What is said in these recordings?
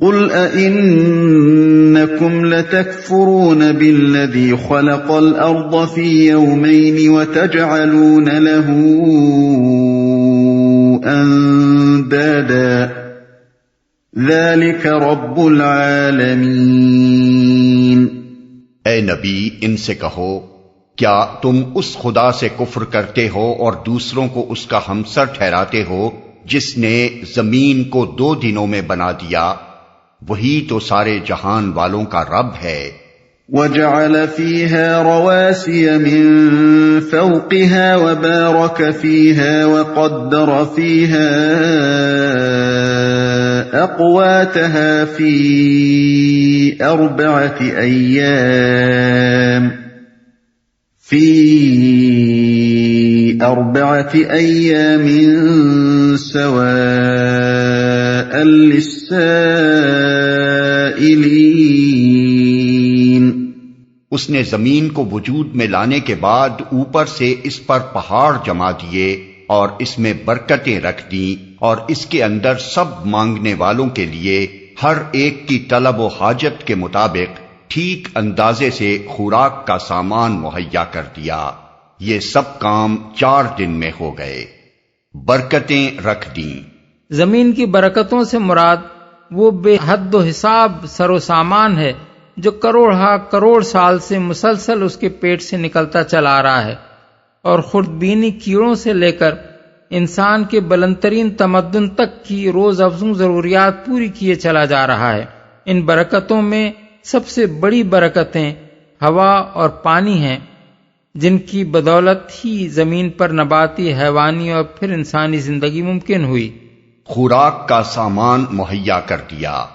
قل أئنكم لتكفرون بالذي خلق الأرض في يومين وتجعلون له أندادا ذلك رب العالمين۔ اے نبی ان سے کہو، کیا تم اس خدا سے کفر کرتے ہو اور دوسروں کو اس کا ہمسر ٹھہراتے ہو جس نے زمین کو 2 دنوں میں بنا دیا؟ وہی تو سارے جہان والوں کا رب ہے۔ وَجَعَلَ فِيهَا رَوَاسِيَ مِن فَوْقِهَا وَبَارَكَ فِيهَا وَقَدَّرَ فِيهَا أَقْوَاتَهَا فِي 4 أيام سواء للسائلين۔ اس نے زمین کو وجود میں لانے کے بعد اوپر سے اس پر پہاڑ جما دیے اور اس میں برکتیں رکھ دیں، اور اس کے اندر سب مانگنے والوں کے لیے ہر ایک کی طلب و حاجت کے مطابق ٹھیک اندازے سے خوراک کا سامان مہیا کر دیا۔ یہ سب کام 4 دن میں ہو گئے، برکتیں رکھ دیں۔ زمین کی برکتوں سے مراد وہ بے حد و حساب سر و سامان ہے جو کروڑ سال سے مسلسل اس کے پیٹ سے نکلتا چلا آ رہا ہے، اور خردبینی کیڑوں سے لے کر انسان کے بلند ترین تمدن تک کی روز افزوں ضروریات پوری کیے چلا جا رہا ہے۔ ان برکتوں میں سب سے بڑی برکتیں ہوا اور پانی ہیں، جن کی بدولت ہی زمین پر نباتی، حیوانی اور پھر انسانی زندگی ممکن ہوئی۔ خوراک کا سامان مہیا کر دیا۔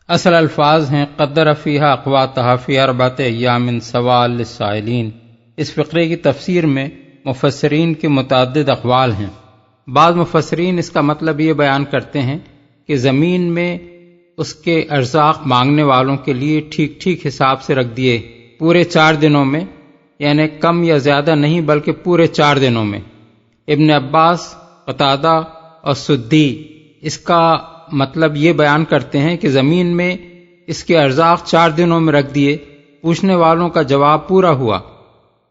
اصل الفاظ ہیں قدر فیہا اقواتہا فی 4 ایام سواء للسائلین۔ اس فقرے کی تفسیر میں مفسرین کے متعدد اقوال ہیں۔ بعض مفسرین اس کا مطلب یہ بیان کرتے ہیں کہ زمین میں اس کے ارزاق مانگنے والوں کے لیے ٹھیک ٹھیک حساب سے رکھ دیے پورے 4 دنوں میں، یعنی کم یا زیادہ نہیں بلکہ پورے 4 دنوں میں۔ ابن عباس، قتادہ اور سدی اس کا مطلب یہ بیان کرتے ہیں کہ زمین میں اس کے ارزاق 4 دنوں میں رکھ دیے، پوچھنے والوں کا جواب پورا ہوا،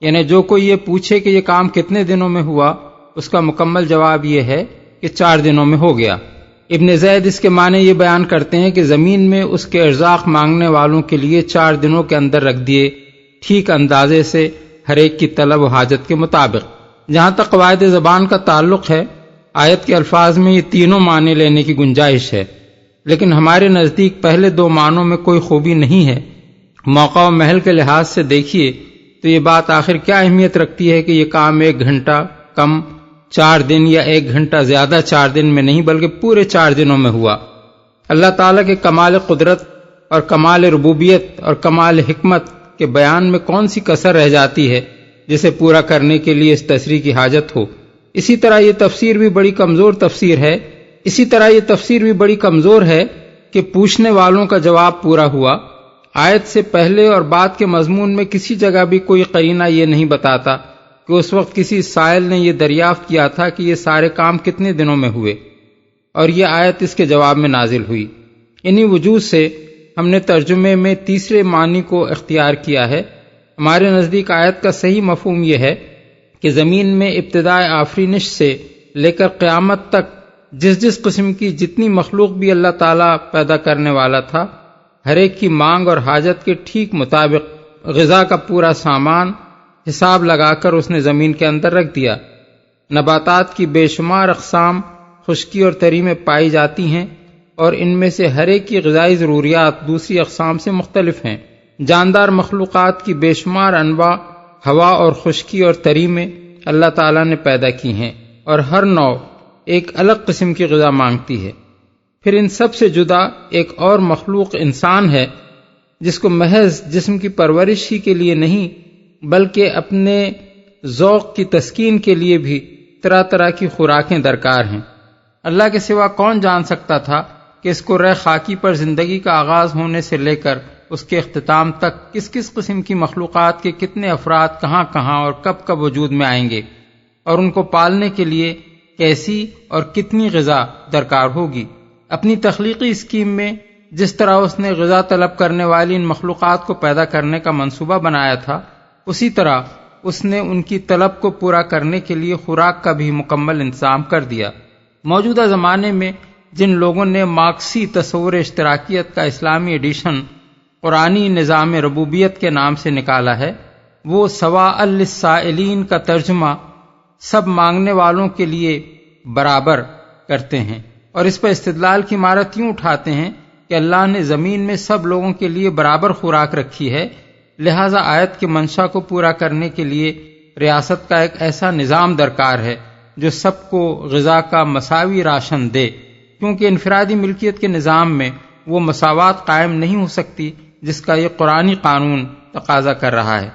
یعنی جو کوئی یہ پوچھے کہ یہ کام کتنے دنوں میں ہوا، اس کا مکمل جواب یہ ہے کہ 4 دنوں میں ہو گیا۔ ابن زید اس کے معنی یہ بیان کرتے ہیں کہ زمین میں اس کے ارزاق مانگنے والوں کے لیے 4 دنوں کے اندر رکھ دیے، ٹھیک اندازے سے ہر ایک کی طلب و حاجت کے مطابق۔ جہاں تک قواعد زبان کا تعلق ہے، آیت کے الفاظ میں یہ تینوں معنی لینے کی گنجائش ہے، لیکن ہمارے نزدیک پہلے 2 معنوں میں کوئی خوبی نہیں ہے۔ موقع و محل کے لحاظ سے دیکھیے تو یہ بات آخر کیا اہمیت رکھتی ہے کہ یہ کام 1 گھنٹہ کم 4 دن یا 1 گھنٹہ زیادہ 4 دن میں نہیں بلکہ پورے 4 دنوں میں ہوا۔ اللہ تعالیٰ کے کمال قدرت اور کمال ربوبیت اور کمال حکمت کے بیان میں کون سی کسر رہ جاتی ہے جسے پورا کرنے کے لیے اس تصریح کی حاجت ہو۔ اسی طرح یہ تفسیر بھی بڑی کمزور ہے کہ پوچھنے والوں کا جواب پورا ہوا۔ آیت سے پہلے اور بعد کے مضمون میں کسی جگہ بھی کوئی قرینہ یہ نہیں بتاتا کہ اس وقت کسی سائل نے یہ دریافت کیا تھا کہ یہ سارے کام کتنے دنوں میں ہوئے، اور یہ آیت اس کے جواب میں نازل ہوئی۔ انہی وجوہ سے ہم نے ترجمے میں تیسرے معنی کو اختیار کیا ہے۔ ہمارے نزدیک آیت کا صحیح مفہوم یہ ہے کہ زمین میں ابتدائے آفرینش سے لے کر قیامت تک جس قسم کی جتنی مخلوق بھی اللہ تعالیٰ پیدا کرنے والا تھا، ہر ایک کی مانگ اور حاجت کے ٹھیک مطابق غذا کا پورا سامان حساب لگا کر اس نے زمین کے اندر رکھ دیا۔ نباتات کی بے شمار اقسام خشکی اور تری میں پائی جاتی ہیں، اور ان میں سے ہر ایک کی غذائی ضروریات دوسری اقسام سے مختلف ہیں۔ جاندار مخلوقات کی بے شمار انواع ہوا اور خشکی اور تری میں اللہ تعالیٰ نے پیدا کی ہیں، اور ہر نوع ایک الگ قسم کی غذا مانگتی ہے۔ پھر ان سب سے جدا ایک اور مخلوق انسان ہے، جس کو محض جسم کی پرورش ہی کے لیے نہیں بلکہ اپنے ذوق کی تسکین کے لیے بھی طرح طرح کی خوراکیں درکار ہیں۔ اللہ کے سوا کون جان سکتا تھا کہ اس کو رہ خاکی پر زندگی کا آغاز ہونے سے لے کر اس کے اختتام تک کس کس قسم کی مخلوقات کے کتنے افراد کہاں کہاں اور کب کب وجود میں آئیں گے، اور ان کو پالنے کے لیے کیسی اور کتنی غذا درکار ہوگی۔ اپنی تخلیقی اسکیم میں جس طرح اس نے غذا طلب کرنے والی ان مخلوقات کو پیدا کرنے کا منصوبہ بنایا تھا، اسی طرح اس نے ان کی طلب کو پورا کرنے کے لیے خوراک کا بھی مکمل انتظام کر دیا۔ موجودہ زمانے میں جن لوگوں نے مارکسی تصور اشتراکیت کا اسلامی ایڈیشن قرآنی نظام ربوبیت کے نام سے نکالا ہے، وہ سواء للسائلین کا ترجمہ سب مانگنے والوں کے لیے برابر کرتے ہیں، اور اس پر استدلال کی عمارت یوں اٹھاتے ہیں کہ اللہ نے زمین میں سب لوگوں کے لیے برابر خوراک رکھی ہے، لہذا آیت کے منشا کو پورا کرنے کے لیے ریاست کا ایک ایسا نظام درکار ہے جو سب کو غذا کا مساوی راشن دے، کیونکہ انفرادی ملکیت کے نظام میں وہ مساوات قائم نہیں ہو سکتی جس کا یہ قرآنی قانون تقاضا کر رہا ہے۔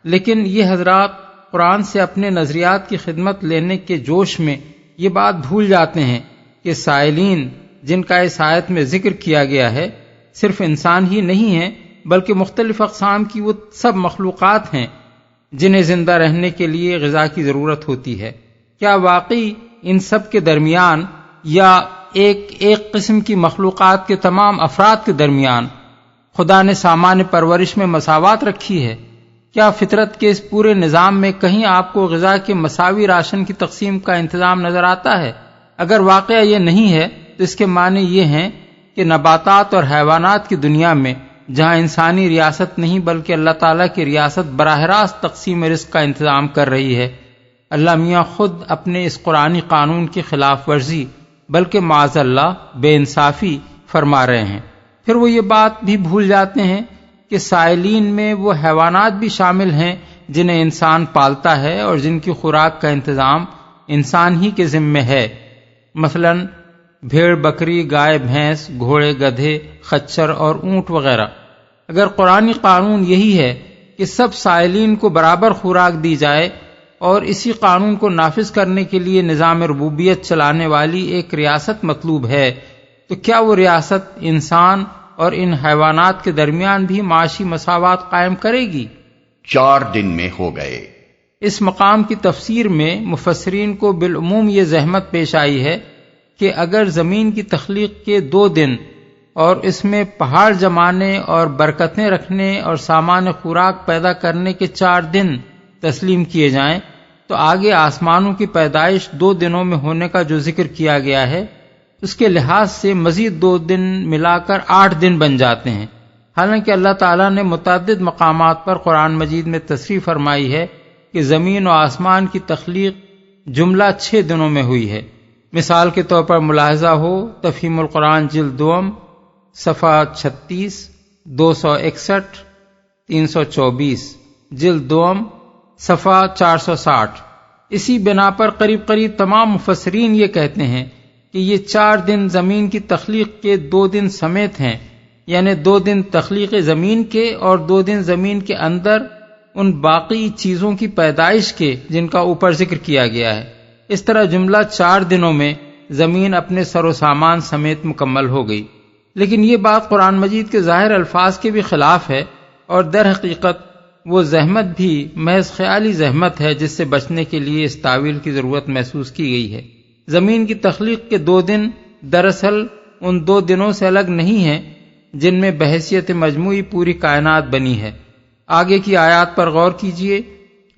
لیکن یہ حضرات قرآن سے اپنے نظریات کی خدمت لینے کے جوش میں یہ بات بھول جاتے ہیں کہ سائلین جن کا اس آیت میں ذکر کیا گیا ہے صرف انسان ہی نہیں ہیں، بلکہ مختلف اقسام کی وہ سب مخلوقات ہیں جنہیں زندہ رہنے کے لیے غذا کی ضرورت ہوتی ہے۔ کیا واقعی ان سب کے درمیان یا ایک قسم کی مخلوقات کے تمام افراد کے درمیان خدا نے سامان پرورش میں مساوات رکھی ہے؟ کیا فطرت کے اس پورے نظام میں کہیں آپ کو غذا کے مساوی راشن کی تقسیم کا انتظام نظر آتا ہے؟ اگر واقعہ یہ نہیں ہے تو اس کے معنی یہ ہیں کہ نباتات اور حیوانات کی دنیا میں جہاں انسانی ریاست نہیں بلکہ اللہ تعالیٰ کی ریاست براہ راست تقسیم رزق کا انتظام کر رہی ہے، اللہ میاں خود اپنے اس قرآنی قانون کی خلاف ورزی بلکہ معاذ اللہ بے انصافی فرما رہے ہیں۔ پھر وہ یہ بات بھی بھول جاتے ہیں کہ سائلین میں وہ حیوانات بھی شامل ہیں جنہیں انسان پالتا ہے اور جن کی خوراک کا انتظام انسان ہی کے ذمے ہے، مثلا بھیڑ بکری، گائے بھینس، گھوڑے گدھے، خچر اور اونٹ وغیرہ۔ اگر قرآنی قانون یہی ہے کہ سب سائلین کو برابر خوراک دی جائے اور اسی قانون کو نافذ کرنے کے لیے نظام ربوبیت چلانے والی ایک ریاست مطلوب ہے، تو کیا وہ ریاست انسان اور ان حیوانات کے درمیان بھی معاشی مساوات قائم کرے گی؟ 4 دن میں ہو گئے۔ اس مقام کی تفسیر میں مفسرین کو بالعموم یہ زحمت پیش آئی ہے کہ اگر زمین کی تخلیق کے 2 دن اور اس میں پہاڑ جمانے اور برکتیں رکھنے اور سامان خوراک پیدا کرنے کے 4 دن تسلیم کیے جائیں تو آگے آسمانوں کی پیدائش 2 دنوں میں ہونے کا جو ذکر کیا گیا ہے اس کے لحاظ سے مزید 2 دن ملا کر 8 دن بن جاتے ہیں، حالانکہ اللہ تعالیٰ نے متعدد مقامات پر قرآن مجید میں تصریح فرمائی ہے کہ زمین و آسمان کی تخلیق جملہ 6 دنوں میں ہوئی ہے۔ مثال کے طور پر ملاحظہ ہو تفہیم القرآن جلد 2 صفحہ 36، 261، 324، جلد 2 صفحہ 460۔ اسی بنا پر قریب تمام مفسرین یہ کہتے ہیں کہ یہ 4 دن زمین کی تخلیق کے 2 دن سمیت ہیں، یعنی 2 دن تخلیق زمین کے اور 2 دن زمین کے اندر ان باقی چیزوں کی پیدائش کے جن کا اوپر ذکر کیا گیا ہے۔ اس طرح جملہ 4 دنوں میں زمین اپنے سر و سامان سمیت مکمل ہو گئی۔ لیکن یہ بات قرآن مجید کے ظاہر الفاظ کے بھی خلاف ہے، اور در حقیقت وہ زحمت بھی محض خیالی زحمت ہے جس سے بچنے کے لیے اس تعویل کی ضرورت محسوس کی گئی ہے۔ زمین کی تخلیق کے 2 دن دراصل ان 2 دنوں سے الگ نہیں ہیں جن میں بحیثیت مجموعی پوری کائنات بنی ہے۔ آگے کی آیات پر غور کیجئے،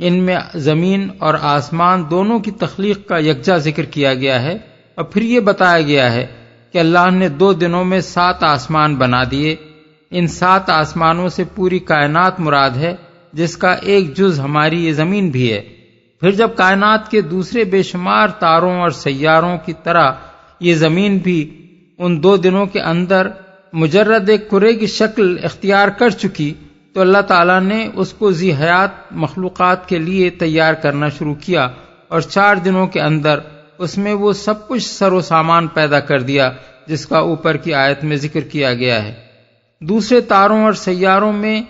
ان میں زمین اور آسمان دونوں کی تخلیق کا یکجا ذکر کیا گیا ہے، اور پھر یہ بتایا گیا ہے کہ اللہ نے 2 دنوں میں 7 آسمان بنا دیے۔ ان 7 آسمانوں سے پوری کائنات مراد ہے، جس کا ایک جز ہماری یہ زمین بھی ہے۔ پھر جب کائنات کے دوسرے بے شمار تاروں اور سیاروں کی طرح یہ زمین بھی ان 2 دنوں کے اندر مجرد ایک کرے کی شکل اختیار کر چکی تو اللہ تعالیٰ نے اس کو ذی حیات مخلوقات کے لیے تیار کرنا شروع کیا، اور 4 دنوں کے اندر اس میں وہ سب کچھ سر و سامان پیدا کر دیا جس کا اوپر کی آیت میں ذکر کیا گیا ہے۔ دوسرے تاروں اور سیاروں میں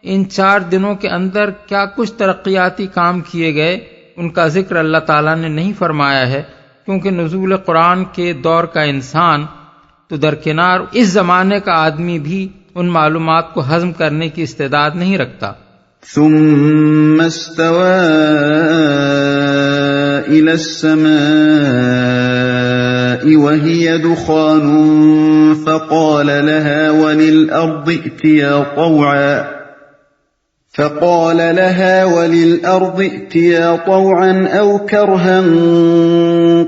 ان 4 دنوں کے اندر کیا کچھ ترقیاتی کام کیے گئے ان کا ذکر اللہ تعالیٰ نے نہیں فرمایا ہے، کیونکہ نزول قرآن کے دور کا انسان تو درکنار اس زمانے کا آدمی بھی ان معلومات کو ہضم کرنے کی استعداد نہیں رکھتا۔ ثم استوى إلى السماء السَّمَاءِ وَهِيَ دُخَانٌ فَقَالَ لَهَا وَلِلْأَرْضِ ائْتِيَا طَوْعًا أَوْ كَرْهًا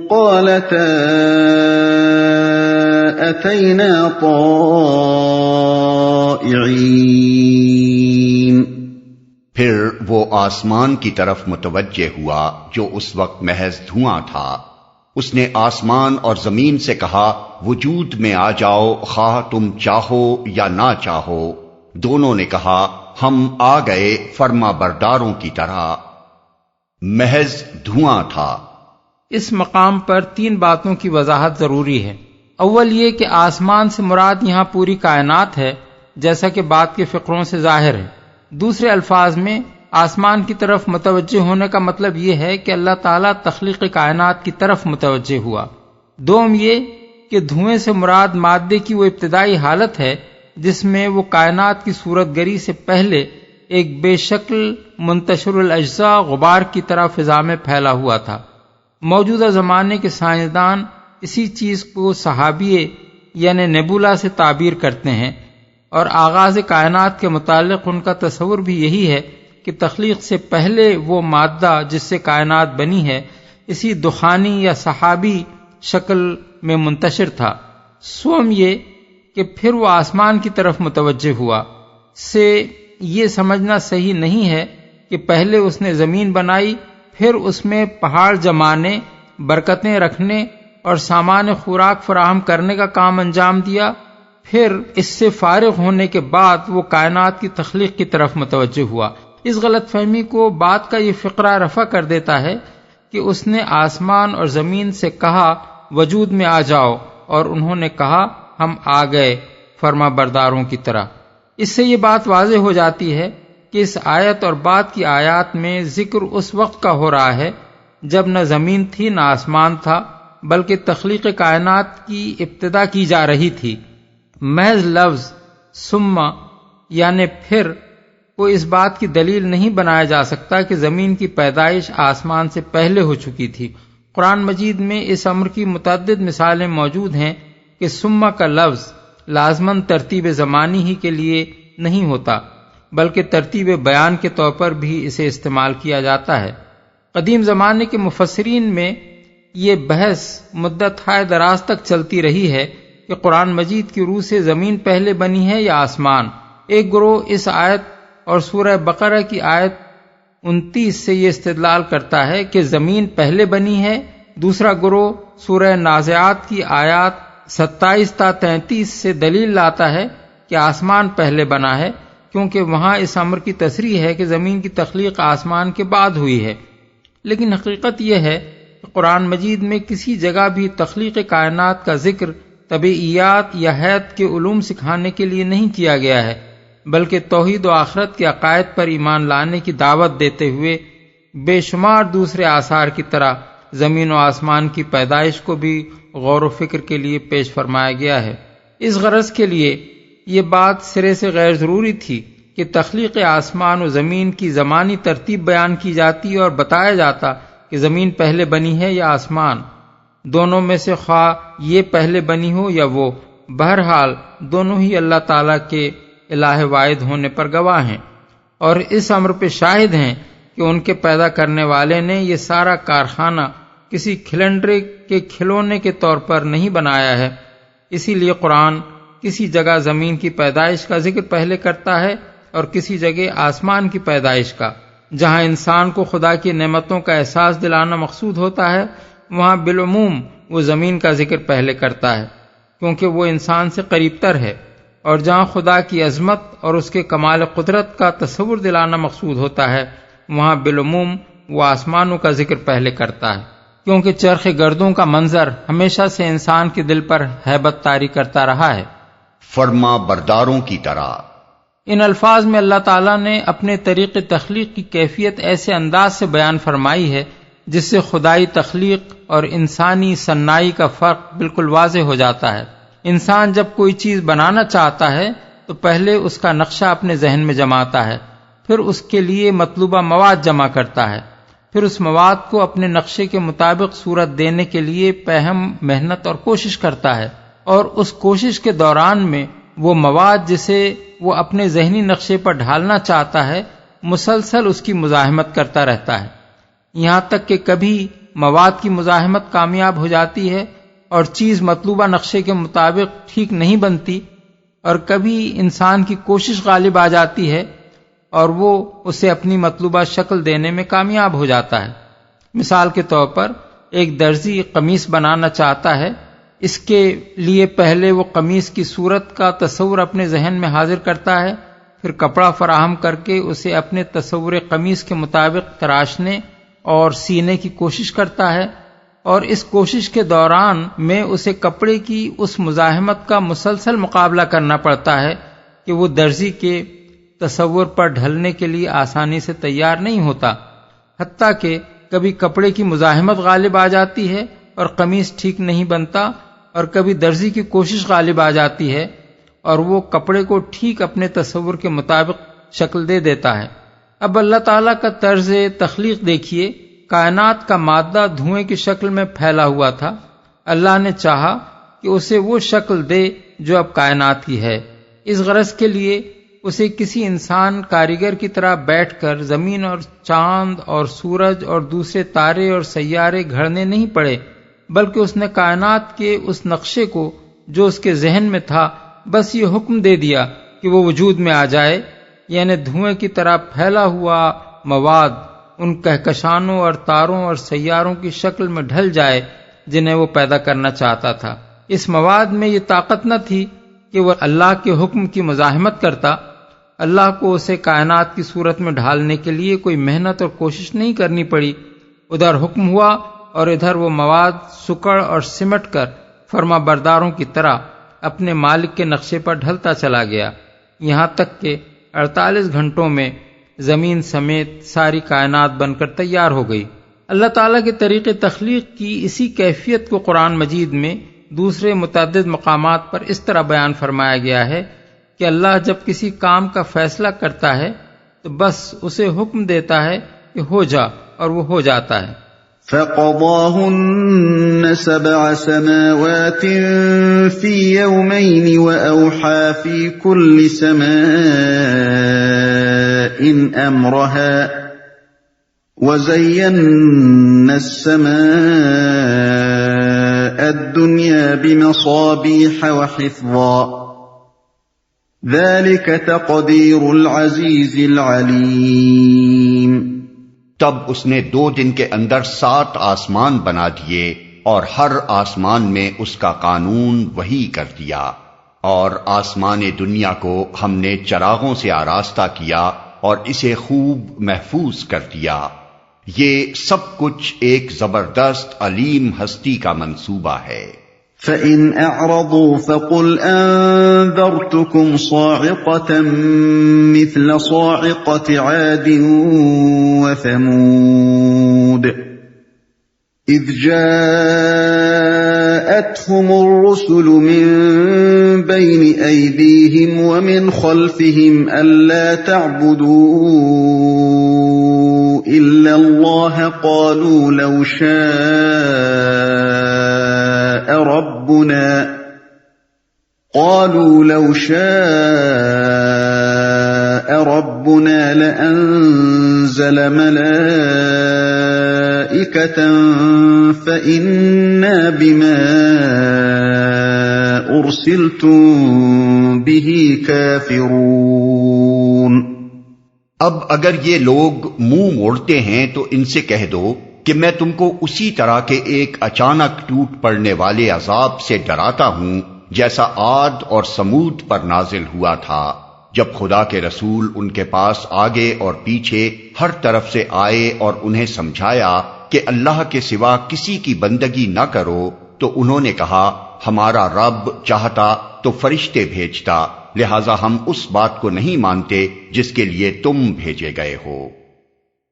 قَالَتَا أَتَيْنَا طَائِعِينَ۔ پھر وہ آسمان کی طرف متوجہ ہوا جو اس وقت محض دھواں تھا۔ اس نے آسمان اور زمین سے کہا وجود میں آ جاؤ خواہ تم چاہو یا نہ چاہو۔ دونوں نے کہا ہم آ گئے فرما برداروں کی طرح۔ محض دھواں تھا۔ اس مقام پر 3 باتوں کی وضاحت ضروری ہے۔ اول یہ کہ آسمان سے مراد یہاں پوری کائنات ہے، جیسا کہ بعد کے فقروں سے ظاہر ہے۔ دوسرے الفاظ میں آسمان کی طرف متوجہ ہونے کا مطلب یہ ہے کہ اللہ تعالیٰ تخلیق کائنات کی طرف متوجہ ہوا۔ دوم یہ کہ دھوئیں سے مراد مادے کی وہ ابتدائی حالت ہے جس میں وہ کائنات کی صورت گری سے پہلے ایک بے شکل منتشر الاجزاء غبار کی طرح فضا میں پھیلا ہوا تھا۔ موجودہ زمانے کے سائنسدان اسی چیز کو صحابیہ یعنی نیبولا سے تعبیر کرتے ہیں، اور آغاز کائنات کے متعلق ان کا تصور بھی یہی ہے کہ تخلیق سے پہلے وہ مادہ جس سے کائنات بنی ہے اسی دخانی یا سحابی شکل میں منتشر تھا۔ سوم یہ کہ پھر وہ آسمان کی طرف متوجہ ہوا سے یہ سمجھنا صحیح نہیں ہے کہ پہلے اس نے زمین بنائی، پھر اس میں پہاڑ جمانے، برکتیں رکھنے اور سامان خوراک فراہم کرنے کا کام انجام دیا، پھر اس سے فارغ ہونے کے بعد وہ کائنات کی تخلیق کی طرف متوجہ ہوا۔ اس غلط فہمی کو بات کا یہ فقرہ رفع کر دیتا ہے کہ اس نے آسمان اور زمین سے کہا وجود میں آ جاؤ، اور انہوں نے کہا ہم آ گئے فرما برداروں کی طرح۔ اس سے یہ بات واضح ہو جاتی ہے کہ اس آیت اور بعد کی آیات میں ذکر اس وقت کا ہو رہا ہے جب نہ زمین تھی نہ آسمان تھا، بلکہ تخلیق کائنات کی ابتدا کی جا رہی تھی۔ محض لفظ ثم یعنی پھر کو اس بات کی دلیل نہیں بنایا جا سکتا کہ زمین کی پیدائش آسمان سے پہلے ہو چکی تھی۔ قرآن مجید میں اس امر کی متعدد مثالیں موجود ہیں کہ ثم کا لفظ لازماً ترتیب زمانی ہی کے لیے نہیں ہوتا، بلکہ ترتیب بیان کے طور پر بھی اسے استعمال کیا جاتا ہے۔ قدیم زمانے کے مفسرین میں یہ بحث مدت ہائے دراز تک چلتی رہی ہے کہ قرآن مجید کی روح سے زمین پہلے بنی ہے یا آسمان۔ ایک گروہ اس آیت اور سورہ بقرہ کی آیت 29 سے یہ استدلال کرتا ہے کہ زمین پہلے بنی ہے، دوسرا گروہ سورہ نازعات کی آیات 27 تا 33 سے دلیل لاتا ہے کہ آسمان پہلے بنا ہے، کیونکہ وہاں اس امر کی تصریح ہے کہ زمین کی تخلیق آسمان کے بعد ہوئی ہے۔ لیکن حقیقت یہ ہے کہ قرآن مجید میں کسی جگہ بھی تخلیق کائنات کا ذکر طبعیات یا حیات کے علوم سکھانے کے لیے نہیں کیا گیا ہے، بلکہ توحید و آخرت کے عقائد پر ایمان لانے کی دعوت دیتے ہوئے بے شمار دوسرے آثار کی طرح زمین و آسمان کی پیدائش کو بھی غور و فکر کے لیے پیش فرمایا گیا ہے۔ اس غرض کے لیے یہ بات سرے سے غیر ضروری تھی کہ تخلیق آسمان و زمین کی زمانی ترتیب بیان کی جاتی اور بتایا جاتا کہ زمین پہلے بنی ہے یا آسمان، دونوں میں سے خواہ یہ پہلے بنی ہو یا وہ، بہرحال دونوں ہی اللہ تعالیٰ کے الہ واحد ہونے پر گواہ ہیں، اور اس امر پہ شاہد ہیں کہ ان کے پیدا کرنے والے نے یہ سارا کارخانہ کسی کھلنڈرے کے کھلونے کے طور پر نہیں بنایا ہے۔ اسی لیے قرآن کسی جگہ زمین کی پیدائش کا ذکر پہلے کرتا ہے اور کسی جگہ آسمان کی پیدائش کا۔ جہاں انسان کو خدا کی نعمتوں کا احساس دلانا مقصود ہوتا ہے، وہاں بالعموم وہ زمین کا ذکر پہلے کرتا ہے، کیونکہ وہ انسان سے قریب تر ہے، اور جہاں خدا کی عظمت اور اس کے کمال قدرت کا تصور دلانا مقصود ہوتا ہے، وہاں بالعموم وہ آسمانوں کا ذکر پہلے کرتا ہے، کیونکہ چرخ گردوں کا منظر ہمیشہ سے انسان کے دل پر ہیبت طاری کرتا رہا ہے۔ فرما برداروں کی طرح۔ ان الفاظ میں اللہ تعالیٰ نے اپنے طریق تخلیق کی کیفیت ایسے انداز سے بیان فرمائی ہے جس سے خدائی تخلیق اور انسانی صنائی کا فرق بالکل واضح ہو جاتا ہے۔ انسان جب کوئی چیز بنانا چاہتا ہے تو پہلے اس کا نقشہ اپنے ذہن میں جماتا ہے، پھر اس کے لیے مطلوبہ مواد جمع کرتا ہے، پھر اس مواد کو اپنے نقشے کے مطابق صورت دینے کے لیے پہم محنت اور کوشش کرتا ہے، اور اس کوشش کے دوران میں وہ مواد جسے وہ اپنے ذہنی نقشے پر ڈھالنا چاہتا ہے مسلسل اس کی مزاحمت کرتا رہتا ہے، یہاں تک کہ کبھی مواد کی مزاحمت کامیاب ہو جاتی ہے اور چیز مطلوبہ نقشے کے مطابق ٹھیک نہیں بنتی، اور کبھی انسان کی کوشش غالب آ جاتی ہے اور وہ اسے اپنی مطلوبہ شکل دینے میں کامیاب ہو جاتا ہے۔ مثال کے طور پر ایک درزی قمیص بنانا چاہتا ہے، اس کے لیے پہلے وہ قمیص کی صورت کا تصور اپنے ذہن میں حاضر کرتا ہے، پھر کپڑا فراہم کر کے اسے اپنے تصور قمیص کے مطابق تراشنے اور سینے کی کوشش کرتا ہے، اور اس کوشش کے دوران میں اسے کپڑے کی اس مزاحمت کا مسلسل مقابلہ کرنا پڑتا ہے کہ وہ درزی کے تصور پر ڈھلنے کے لیے آسانی سے تیار نہیں ہوتا، حتیٰ کہ کبھی کپڑے کی مزاحمت غالب آ جاتی ہے اور قمیص ٹھیک نہیں بنتا، اور کبھی درزی کی کوشش غالب آ جاتی ہے اور وہ کپڑے کو ٹھیک اپنے تصور کے مطابق شکل دے دیتا ہے۔ اب اللہ تعالیٰ کا طرز تخلیق دیکھیے، کائنات کا مادہ دھوئیں کی شکل میں پھیلا ہوا تھا، اللہ نے چاہا کہ اسے وہ شکل دے جو اب کائنات کی ہے، اس غرض کے لیے اسے کسی انسان کاریگر کی طرح بیٹھ کر زمین اور چاند اور سورج اور دوسرے تارے اور سیارے گھڑنے نہیں پڑے، بلکہ اس نے کائنات کے اس نقشے کو جو اس کے ذہن میں تھا بس یہ حکم دے دیا کہ وہ وجود میں آ جائے، یعنی دھوئیں کی طرح پھیلا ہوا مواد ان کہکشانوں اور تاروں اور سیاروں کی شکل میں ڈھل جائے جنہیں وہ پیدا کرنا چاہتا تھا۔ اس مواد میں یہ طاقت نہ تھی کہ وہ اللہ کے حکم کی مزاحمت کرتا، اللہ کو اسے کائنات کی صورت میں ڈھالنے کے لیے کوئی محنت اور کوشش نہیں کرنی پڑی، ادھر حکم ہوا اور ادھر وہ مواد سکڑ اور سمٹ کر فرما برداروں کی طرح اپنے مالک کے نقشے پر ڈھلتا چلا گیا، یہاں تک کہ 48 گھنٹوں میں زمین سمیت ساری کائنات بن کر تیار ہو گئی۔ اللہ تعالیٰ کے طریق تخلیق کی اسی کیفیت کو قرآن مجید میں دوسرے متعدد مقامات پر اس طرح بیان فرمایا گیا ہے کہ اللہ جب کسی کام کا فیصلہ کرتا ہے تو بس اسے حکم دیتا ہے کہ ہو جا، اور وہ ہو جاتا ہے۔ فَقَضَاهُنَّ 7 سَمَاوَاتٍ فِي يَوْمَيْنِ وَأَوْحَى فِي كُلِّ سَمَاءٍ أَمْرَهَا وَزَيَّنَّا السَّمَاءَ الدُّنْيَا بِمَصَابِيحَ وَحِفْظًا ذَلِكَ تَقْدِيرُ الْعَزِيزِ الْعَلِيمِ۔ تب اس نے 2 دن کے اندر 7 آسمان بنا دیے اور ہر آسمان میں اس کا قانون وحی کر دیا، اور آسمان دنیا کو ہم نے چراغوں سے آراستہ کیا اور اسے خوب محفوظ کر دیا۔ یہ سب کچھ ایک زبردست علیم ہستی کا منصوبہ ہے۔ فَإِنْ أَعْرَضُوا فَقُلْ أَنذَرْتُكُمْ صَاعِقَةً مِثْلَ صَاعِقَةِ عَادٍ وَثَمُودَ إِذْ جَاءَتْهُمُ الرُّسُلُ مِنْ بَيْنِ أَيْدِيهِمْ وَمِنْ خَلْفِهِمْ أَلَّا تَعْبُدُوا إِلَّا اللَّهَ قَالُوا لَوْ شَاءَ رَبُّنَا لَأَنزَلَ مَلَائِكَةً فَإِنَّا بِمَا أُرْسِلْتُم بِهِ كَافِرُونَ۔ اب اگر یہ لوگ منہ موڑتے ہیں تو ان سے کہہ دو کہ میں تم کو اسی طرح کے ایک اچانک ٹوٹ پڑنے والے عذاب سے ڈراتا ہوں جیسا عاد اور سمود پر نازل ہوا تھا، جب خدا کے رسول ان کے پاس آگے اور پیچھے ہر طرف سے آئے اور انہیں سمجھایا کہ اللہ کے سوا کسی کی بندگی نہ کرو، تو انہوں نے کہا ہمارا رب چاہتا تو فرشتے بھیجتا، لہذا ہم اس بات کو نہیں مانتے جس کے لیے تم بھیجے گئے ہو۔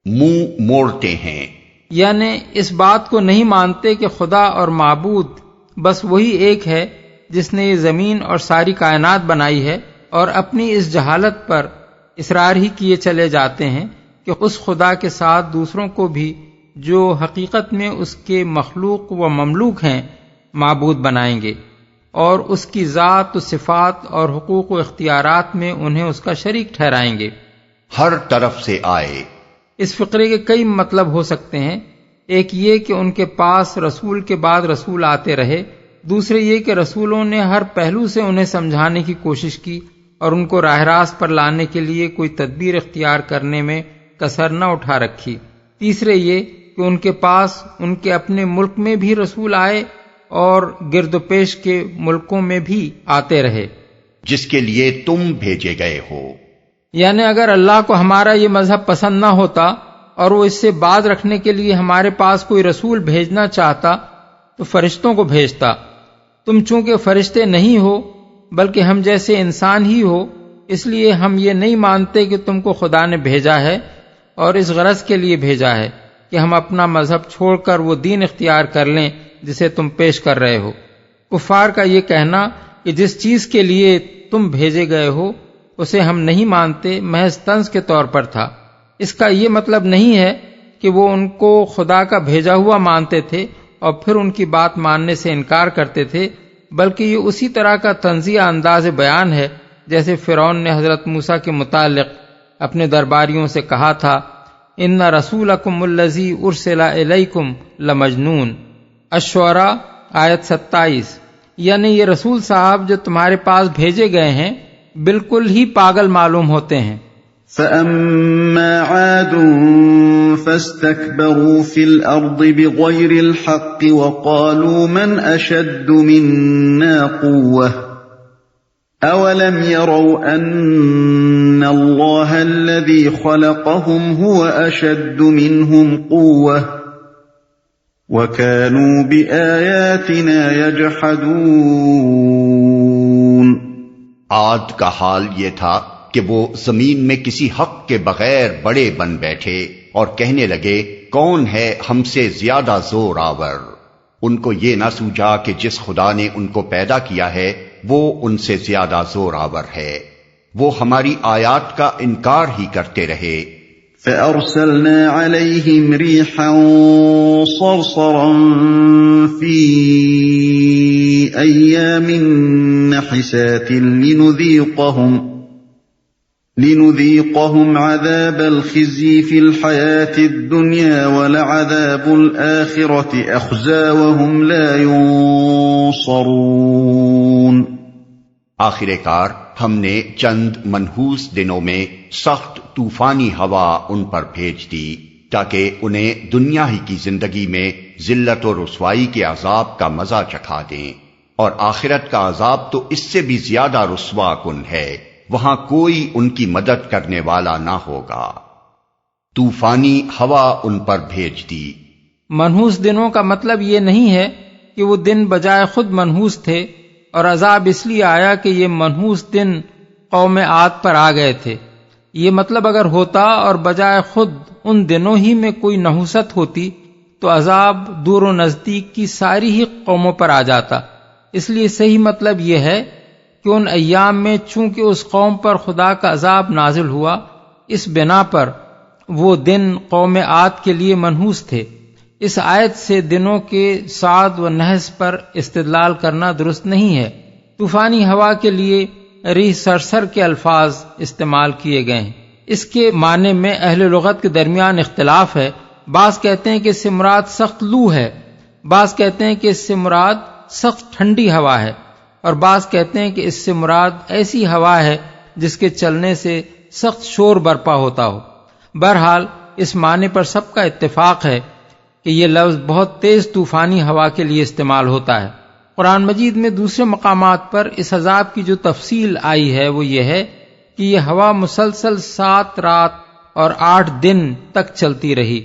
منہ موڑتے ہیں یعنی اس بات کو نہیں مانتے کہ خدا اور معبود بس وہی ایک ہے جس نے یہ زمین اور ساری کائنات بنائی ہے، اور اپنی اس جہالت پر اصرار ہی کیے چلے جاتے ہیں کہ اس خدا کے ساتھ دوسروں کو بھی جو حقیقت میں اس کے مخلوق و مملوک ہیں معبود بنائیں گے، اور اس کی ذات و صفات اور حقوق و اختیارات میں انہیں اس کا شریک ٹھہرائیں گے۔ ہر طرف سے آئے۔ اس فقرے کے کئی مطلب ہو سکتے ہیں۔ ایک یہ کہ ان کے پاس رسول کے بعد رسول آتے رہے، دوسرے یہ کہ رسولوں نے ہر پہلو سے انہیں سمجھانے کی کوشش کی اور ان کو راہ راست پر لانے کے لیے کوئی تدبیر اختیار کرنے میں کسر نہ اٹھا رکھی۔ تیسرے یہ کہ ان کے پاس ان کے اپنے ملک میں بھی رسول آئے اور گرد و پیش کے ملکوں میں بھی آتے رہے، جس کے لیے تم بھیجے گئے ہو۔ یعنی اگر اللہ کو ہمارا یہ مذہب پسند نہ ہوتا اور وہ اس سے باز رکھنے کے لیے ہمارے پاس کوئی رسول بھیجنا چاہتا تو فرشتوں کو بھیجتا۔ تم چونکہ فرشتے نہیں ہو بلکہ ہم جیسے انسان ہی ہو، اس لیے ہم یہ نہیں مانتے کہ تم کو خدا نے بھیجا ہے، اور اس غرض کے لیے بھیجا ہے کہ ہم اپنا مذہب چھوڑ کر وہ دین اختیار کر لیں جسے تم پیش کر رہے ہو۔ کفار کا یہ کہنا کہ جس چیز کے لیے تم بھیجے گئے ہو اسے ہم نہیں مانتے محض طنز کے طور پر تھا۔ اس کا یہ مطلب نہیں ہے کہ وہ ان کو خدا کا بھیجا ہوا مانتے تھے اور پھر ان کی بات ماننے سے انکار کرتے تھے، بلکہ یہ اسی طرح کا طنزیہ انداز بیان ہے جیسے فرعون نے حضرت موسیٰ کے متعلق اپنے درباریوں سے کہا تھا، ان رسولکم الذی ارسل الیکم لمجنون۔ الشعراء آیت 27۔ یعنی یہ رسول صاحب جو تمہارے پاس بھیجے گئے ہیں بالکل ہی پاگل معلوم ہوتے ہیں۔ فَأَمَّا عَادٌ فَاسْتَكْبَرُوا فِي الْأَرْضِ بِغَيْرِ الْحَقِّ وَقَالُوا مَنْ أَشَدُّ مِنَّا قُوَّةً أَوَلَمْ يَرَوْا أَنَّ اللَّهَ الَّذِي خَلَقَهُمْ هُوَ أَشَدُّ مِنْهُمْ قُوَّةً وَكَانُوا بِآيَاتِنَا يَجْحَدُونَ۔ عاد کا حال یہ تھا کہ وہ زمین میں کسی حق کے بغیر بڑے بن بیٹھے اور کہنے لگے، کون ہے ہم سے زیادہ زور آور؟ ان کو یہ نہ سوجا کہ جس خدا نے ان کو پیدا کیا ہے وہ ان سے زیادہ زور آور ہے۔ وہ ہماری آیات کا انکار ہی کرتے رہے۔ فَأَرْسَلْنَا عَلَيْهِمْ رِيحًا صَرْصَرًا فِي أَيَّامٍ نَحِسَاتٍ لِنُذِيقَهُمْ عَذَابَ الْخِزْيِ فِي الْحَيَاةِ الدُّنْيَا وَلَعَذَابُ الْآخِرَةِ أَخْزَىٰ وَهُمْ لَا يُنصَرُونَ۔ آخر کار ہم نے چند منحوس دنوں میں سخت طوفانی ہوا ان پر بھیج دی تاکہ انہیں دنیا ہی کی زندگی میں ذلت و رسوائی کے عذاب کا مزہ چکھا دیں، اور آخرت کا عذاب تو اس سے بھی زیادہ رسوا کن ہے، وہاں کوئی ان کی مدد کرنے والا نہ ہوگا۔ طوفانی ہوا ان پر بھیج دی۔ منحوس دنوں کا مطلب یہ نہیں ہے کہ وہ دن بجائے خود منحوس تھے، اور عذاب اس لیے آیا کہ یہ منحوس دن قوم عاد پر آ گئے تھے۔ یہ مطلب اگر ہوتا اور بجائے خود ان دنوں ہی میں کوئی نحوست ہوتی تو عذاب دور و نزدیک کی ساری ہی قوموں پر آ جاتا۔ اس لیے صحیح مطلب یہ ہے کہ ان ایام میں چونکہ اس قوم پر خدا کا عذاب نازل ہوا، اس بنا پر وہ دن قوم عاد کے لیے منحوس تھے۔ اس آیت سے دنوں کے صاد و نحس پر استدلال کرنا درست نہیں ہے۔ طوفانی ہوا کے لیے ریح سرسر کے الفاظ استعمال کیے گئے ہیں۔ اس کے معنی میں اہل لغت کے درمیان اختلاف ہے۔ بعض کہتے ہیں کہ اس سے مراد سخت لو ہے، بعض کہتے ہیں کہ اس سے مراد سخت ٹھنڈی ہوا ہے، اور بعض کہتے ہیں کہ اس سے مراد ایسی ہوا ہے جس کے چلنے سے سخت شور برپا ہوتا ہو۔ بہرحال اس معنی پر سب کا اتفاق ہے کہ یہ لفظ بہت تیز طوفانی ہوا کے لیے استعمال ہوتا ہے۔ قرآن مجید میں دوسرے مقامات پر اس عذاب کی جو تفصیل آئی ہے وہ یہ ہے کہ یہ ہوا مسلسل 7 رات اور 8 دن تک چلتی رہی۔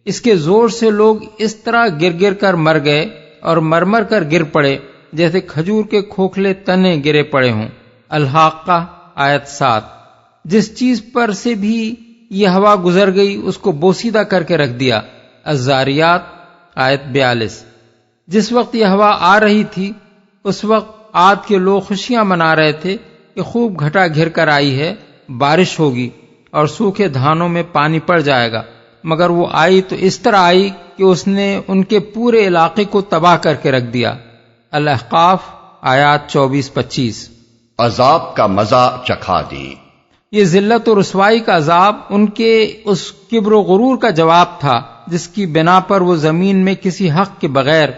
اس کے زور سے لوگ اس طرح گر گر کر مر گئے اور مرمر کر گر پڑے جیسے کھجور کے کھوکھلے تنے گرے پڑے ہوں۔ الحاقہ آیت 7۔ جس چیز پر سے بھی یہ ہوا گزر گئی اس کو بوسیدہ کر کے رکھ دیا۔ الزاریات آیت 42۔ جس وقت یہ ہوا آ رہی تھی اس وقت عاد کے لوگ خوشیاں منا رہے تھے کہ خوب گھٹا گھر کر آئی ہے، بارش ہوگی اور سوکھے دھانوں میں پانی پڑ جائے گا، مگر وہ آئی تو اس طرح آئی کہ اس نے ان کے پورے علاقے کو تباہ کر کے رکھ دیا۔ الاحقاف آیات 24-25۔ عذاب کا مزہ چکھا دیں۔ یہ ذلت و رسوائی کا عذاب ان کے اس کبر و غرور کا جواب تھا جس کی بنا پر وہ زمین میں کسی حق کے بغیر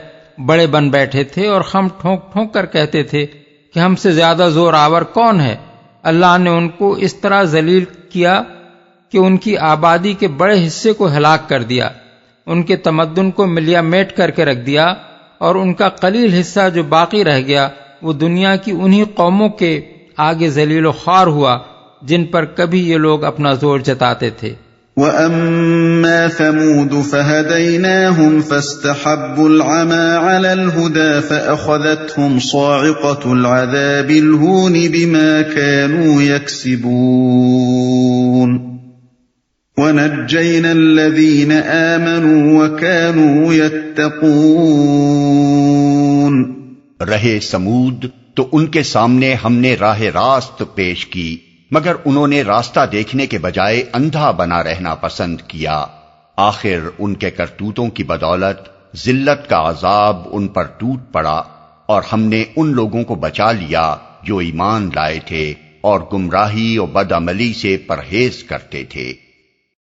بڑے بن بیٹھے تھے اور خم ٹھونک ٹھونک کر کہتے تھے کہ ہم سے زیادہ زور آور کون ہے۔ اللہ نے ان کو اس طرح ذلیل کیا کہ ان کی آبادی کے بڑے حصے کو ہلاک کر دیا، ان کے تمدن کو ملیا میٹ کر کے رکھ دیا، اور ان کا قلیل حصہ جو باقی رہ گیا وہ دنیا کی انہی قوموں کے آگے ذلیل و خوار ہوا جن پر کبھی یہ لوگ اپنا زور جتاتے تھے۔ وَأَمَّا ثَمُودُ فَهَدَيْنَاهُمْ فَاسْتَحَبُّوا الْعَمَى عَلَى الْهُدَى فَأَخَذَتْهُمْ صَاعِقَةُ الْعَذَابِ الْهُونِ بِمَا كَانُوا يَكْسِبُونَ وَنَجَّيْنَا الَّذِينَ آمَنُوا وَكَانُوا يَتَّقُونَ۔ رہے سمود تو ان کے سامنے ہم نے راہ راست پیش کی، مگر انہوں نے راستہ دیکھنے کے بجائے اندھا بنا رہنا پسند کیا۔ آخر ان کے کرتوتوں کی بدولت ذلت کا عذاب ان پر ٹوٹ پڑا، اور ہم نے ان لوگوں کو بچا لیا جو ایمان لائے تھے اور گمراہی اور بدعملی سے پرہیز کرتے تھے۔